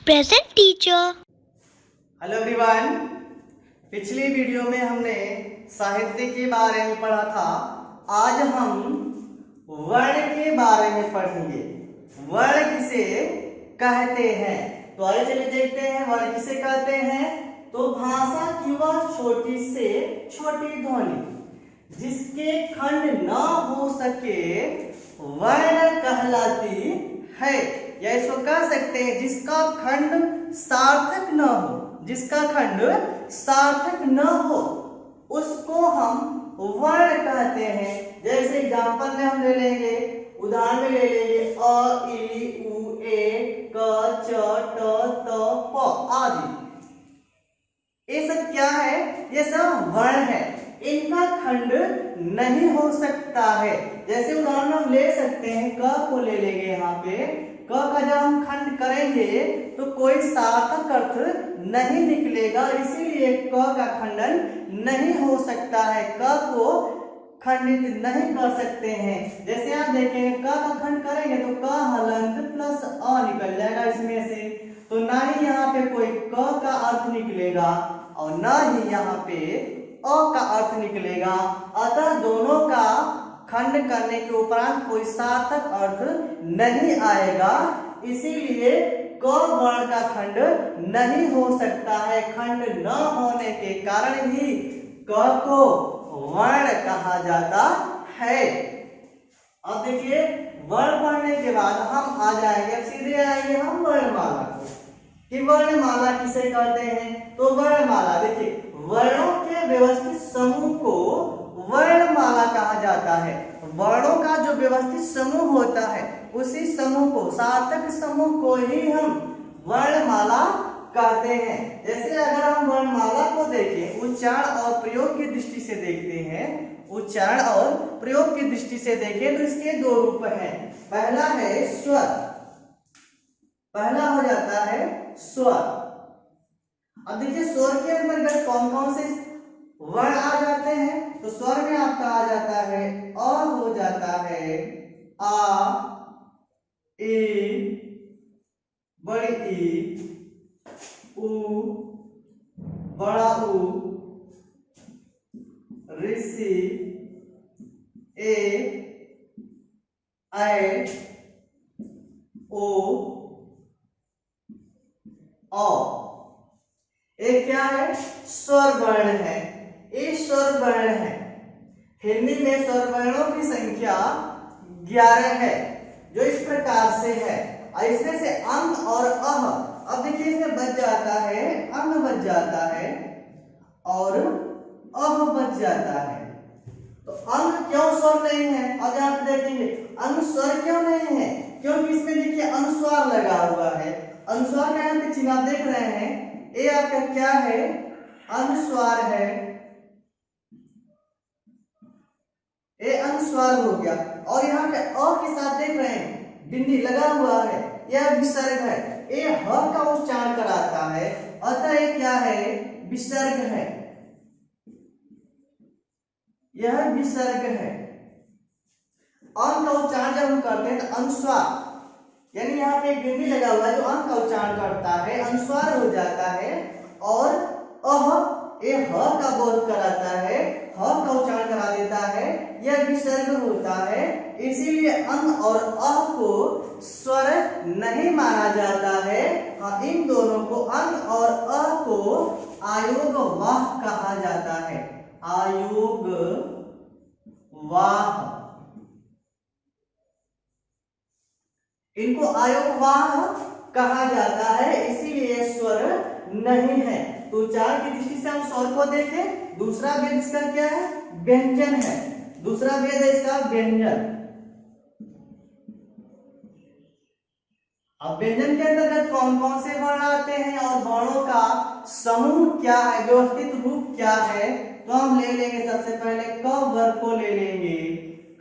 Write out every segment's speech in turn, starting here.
Present teacher. Hello everyone. पिछली video में हमने साहित्य के बारे में पढ़ा था। आज हम वर्ण के बारे में पढ़ेंगे। वर्ण किसे कहते हैं? तो आइए चलिए देखते हैं वर्ण किसे कहते हैं। तो भाषा की वह छोटी से छोटी ध्वनि जिसके खंड न हो सके वर्ण कहलाती है, या इसको कह सकते हैं जिसका खंड सार्थक न हो, जिसका खंड सार्थक न हो उसको हम वर्ण कहते हैं। जैसे एग्जांपल में हम ले लेंगे, उदाहरण में ले लेंगे अ ई उ ए क च ट त प आदि। ये सब क्या है? ये सब वर्ण है। इनका खंड नहीं हो सकता है। जैसे उदाहरण हम ले सकते हैं, क को ले लेंगे। यहाँ पे क का जब हम खंड करेंगे तो कोई सार्थक अर्थ नहीं निकलेगा, इसीलिए क का खंडन नहीं हो सकता है। क को खंडित नहीं कर सकते हैं। जैसे आप देखेंगे क का खंड करेंगे तो क हलंत प्लस अ निकल जाएगा इसमें से, तो ना ही यहाँ पे कोई क का अर्थ निकलेगा और ना ही यहाँ पे अ का अर्थ निकलेगा। अतः दोनों का खंड करने के उपरांत कोई सार्थक अर्थ नहीं आएगा, इसीलिए क वर्ण का खंड नहीं हो सकता है। खंड न होने के कारण ही क को वर्ण कहा जाता है। अब देखिए, वर्ण पढ़ने के बाद हम आ जाएंगे, अब सीधे आएंगे हम वर्णमाला को, कि वर्णमाला किसे कहते हैं। तो वर्णमाला देखिए, वर्णों के व्यवस्थित समूह को वर्णमाला कहा जाता है। वर्णों का जो व्यवस्थित समूह होता है उसी समूह को, सार्थक समूह को ही हम वर्णमाला कहते हैं। जैसे अगर हम वर्णमाला को देखें, उच्चारण और प्रयोग की दृष्टि से देखते हैं, उच्चारण और प्रयोग की दृष्टि से देखें तो इसके दो रूप हैं। पहला है स्वर, पहला हो जाता है स्वर। अब देखिए, स्वर के अंतर्गत कौन कौन से वर्ण आ जाते हैं। तो स्वर में आपका आ जाता है अ, हो जाता है आ, ए, बड़ी ई, उ, बड़ा उ, ऋषि, ए, ऐ, ओ, औ। ये क्या है? स्वर वर्ण है। ये स्वर वर्ण है। हिंदी में स्वर वर्णों की संख्या 11 है, जो इस प्रकार से है। और इसमें से अंग और अह, अब देखिए इसमें बच जाता है, अंग बच जाता है और अह बच जाता है। तो अंग क्यों स्वर नहीं है? अब यहाँ पे देखेंगे अंग स्वर क्यों नहीं है, क्योंकि इसमें देखिए अनुस्वार लगा हुआ है। अनुस्वार का यहाँ पे चिन्ह आप देख रहे हैं, ये आपका क्या है? अनुस्वार है। ये अनुस्वार हो गया। और यहाँ पे अ के साथ देख रहे हैं बिंदी लगा हुआ है, यह विसर्ग है। ये ह का उच्चारण कराता है, अतः ये क्या है? विसर्ग है। यह विसर्ग है। अंग का उच्चारण जब हम करते हैं तो अनुस्वार, यानी यहाँ पे एक बिंदी लगा हुआ है जो अंग का उच्चारण करता है, अनुस्वार हो जाता है। और अह, ये ह का बोध कराता है, ह का उच्चारण करा देता है, यह विसर्ग होता है। इसीलिए अंग और अह को स्वर नहीं माना जाता है। हाँ, इन दोनों को, अंग और अह को आयोग वाह कहा जाता है। आयोग वाह, इनको आयोगवाह कहा जाता है, इसीलिए स्वर नहीं है। तो उच्चारण की दृष्टि से हम स्वर को देखें, दूसरा वेद इसका क्या है? व्यंजन है। दूसरा वेद है इसका व्यंजन। अब व्यंजन के अंतर्गत कौन कौन से वर्ण आते हैं और वर्णों का समूह क्या है, व्यवस्थित रूप क्या है, तो हम ले लेंगे सबसे पहले क वर्ग को ले लेंगे।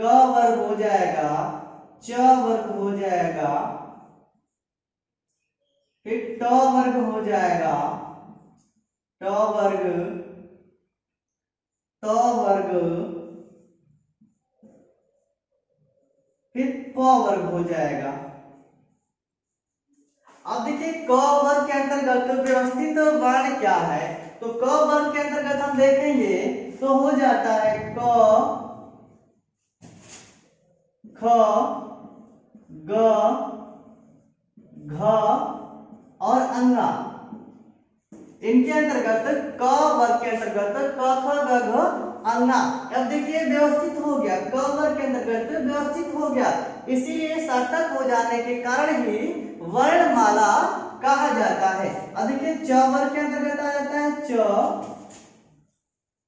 क वर्ग हो जाएगा, च वर्ग हो जाएगा, फिर ट वर्ग हो जाएगा, ट वर्ग, त वर्ग, फिर प वर्ग हो जाएगा। अब देखिए क वर्ग के अंतर्गत व्यवस्थित वर्ण क्या है, तो क वर्ग के अंतर्गत हम देखेंगे तो हो जाता है क, ख, ग, घ और अंगा। इनके अंतर्गत क वर्ग के अंतर्गत क, ख, ग, घ, अंगा। अब देखिए व्यवस्थित हो गया, क वर्ग के अंतर्गत व्यवस्थित हो गया, इसीलिए सार्थक हो जाने के कारण ही वर्णमाला कहा जाता है। अब देखिए च वर्ग के अंतर्गत आ जाता है च,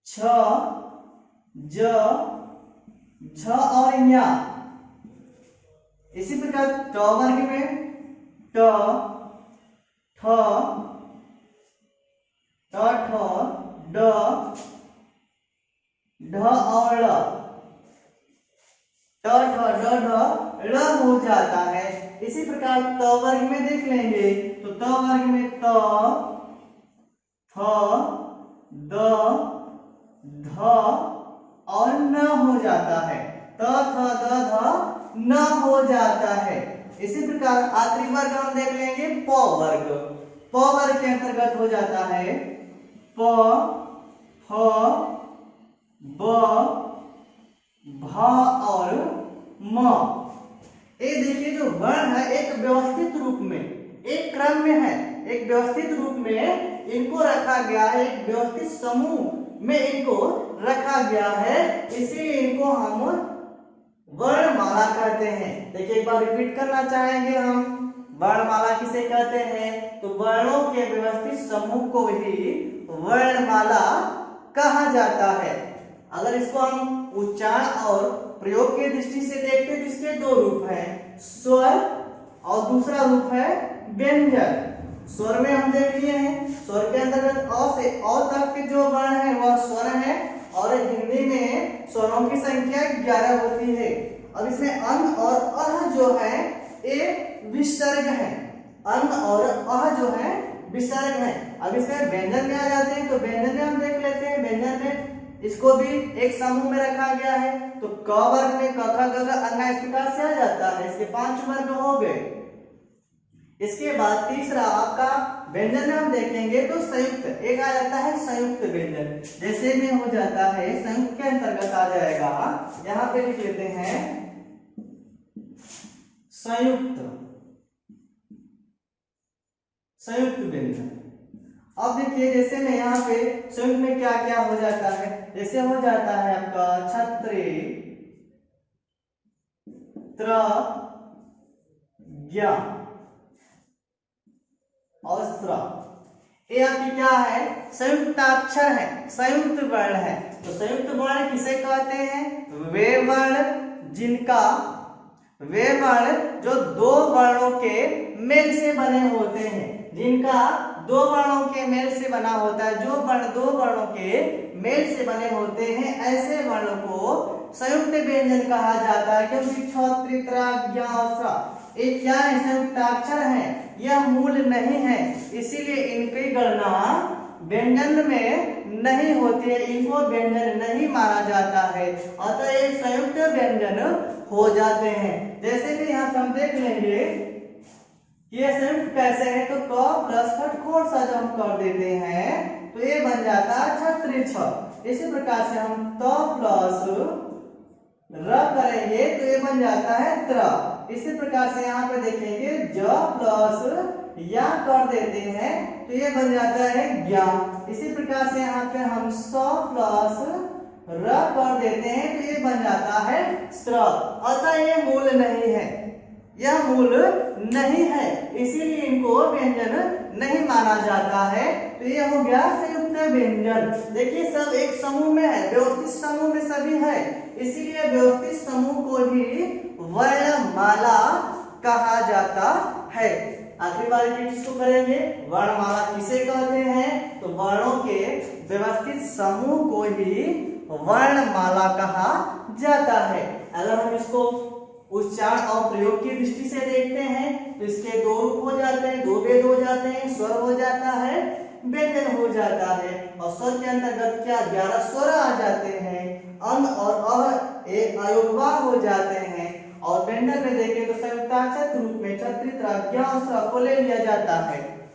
छ, ज, झ और ञ। इसी प्रकार ट वर्ग में ट, ठ, ठ, ड, ढ और ड़, ट, ठ, ड, ढ, ड़ हो जाता है। इसी प्रकार त वर्ग में देख लेंगे तो त वर्ग में त, थ, द, ध और न हो जाता है, त, थ, द, ध, न हो जाता है। इसी प्रकार आखिरी वर्ग हम देख लेंगे प वर्ग। प वर्ग के अंतर्गत हो जाता है प, ह, ब, भ और म। ये देखिए जो वर्ण है एक व्यवस्थित रूप में, एक क्रम में है, एक व्यवस्थित रूप में इनको रखा गया है, एक व्यवस्थित समूह में इनको रखा गया है, इसीलिए इनको हम वर्णमाला कहते हैं। देखिए एक बार रिपीट करना चाहेंगे हम, वर्णमाला किसे कहते हैं, तो वर्णों के व्यवस्थित समूह को ही वर्णमाला कहा जाता है। अगर इसको हम उच्चारण और प्रयोग की दृष्टि से देखते हैं तो इसके दो रूप हैं, स्वर और दूसरा रूप है व्यंजन। स्वर में हम देख लिए हैं, स्वर के अंतर्गत अ से अ तक के जो वर्ण है वह स्वर है, और हिंदी में स्वरों की संख्या 11 होती है। अब इसमें अन और अह जो है ये विसर्ग है, अन और अह जो है विसर्ग है। अब इसमें व्यंजन में आ जाते हैं तो व्यंजन में हम देख लेते हैं, व्यंजन में इसको भी एक समूह में रखा गया है। तो क वर्ग में क, ख, ग, घ, अंगा इस प्रकार से आ जाता है, इसके 5 वर्ग हो गए। इसके बाद तीसरा आपका व्यंजन में हम देखेंगे तो संयुक्त एक आ जाता है, संयुक्त व्यंजन जैसे में हो जाता है, संयुक्त के अंतर्गत आ जाएगा, यहाँ पे लिख लेते हैं संयुक्त, संयुक्त व्यंजन। अब देखिए जैसे में यहाँ पे संयुक्त में क्या क्या हो जाता है, जैसे हो जाता है आपका छत्र, त्र, ज्ञ और स्त्र। ये आपकी क्या है, संयुक्ताक्षर है, संयुक्त वर्ण है। तो संयुक्त वर्ण किसे कहते हैं, वे वर्ण जिनका, वे वर्ण जो दो वर्णों के मेल से बने होते हैं, जिनका दो वर्णों के मेल से बना होता है, जो वर्ण दो वर्णों के मेल से बने होते हैं, ऐसे वर्ण को संयुक्त व्यंजन कहा जाता है। क्योंकि छत्र, त्र, ज्ञ और स्त्र ये क्या है, संयुक्ताक्षर है, यह मूल नहीं है, इसीलिए इनकी गणना व्यंजन में नहीं होती है, इनको व्यंजन नहीं माना जाता है, अतः ये संयुक्त व्यंजन हो जाते हैं। जैसे कि यहाँ पर हम देख लेंगे ये संयुक्त कैसे है, तो क प्लस खटखोर सा जब हम कर देते हैं तो ये बन जाता है छत्र छ। इसी प्रकार से हम त प्लस र करेंगे तो ये बन जाता है त्र। इसी प्रकार से यहाँ पे देखेंगे ज प्लस या कर देते हैं तो ये बन जाता है ज्ञ। इसी प्रकार से यहाँ पे हम स प्लस र कर देते हैं तो ये बन जाता है स्र। अतः ये मूल नहीं है, यह मूल नहीं है, इसीलिए इनको व्यंजन नहीं माना जाता है। तो यह हो गया संयुक्त व्यंजन। देखिए सब एक समूह में है, व्यवस्थित समूह में सभी है, इसीलिए व्यवस्थित समूह को ही वर्णमाला कहा जाता है। आखिरी बार इसको करेंगे, वर्णमाला किसे कहते हैं, तो वर्णों के व्यवस्थित समूह को ही वर्णमाला कहा जाता है। अगर हम इसको उच्चारण और प्रयोग की दृष्टि से देखते हैं तो इसके दो रूप हो जाते हैं, दो भेद हो जाते हैं, स्वर हो जाता है, व्यंजन हो जाता है। और स्वर के अंतर्गत क्या 11 स्वर आ जाते हैं, अन और अह एक अयोगवा हो जाते हैं, और व्यंजन में देखें तो संयुक्ताक्षर के रूप में छत्रित, ज्ञ और स को ले लिया जाता है।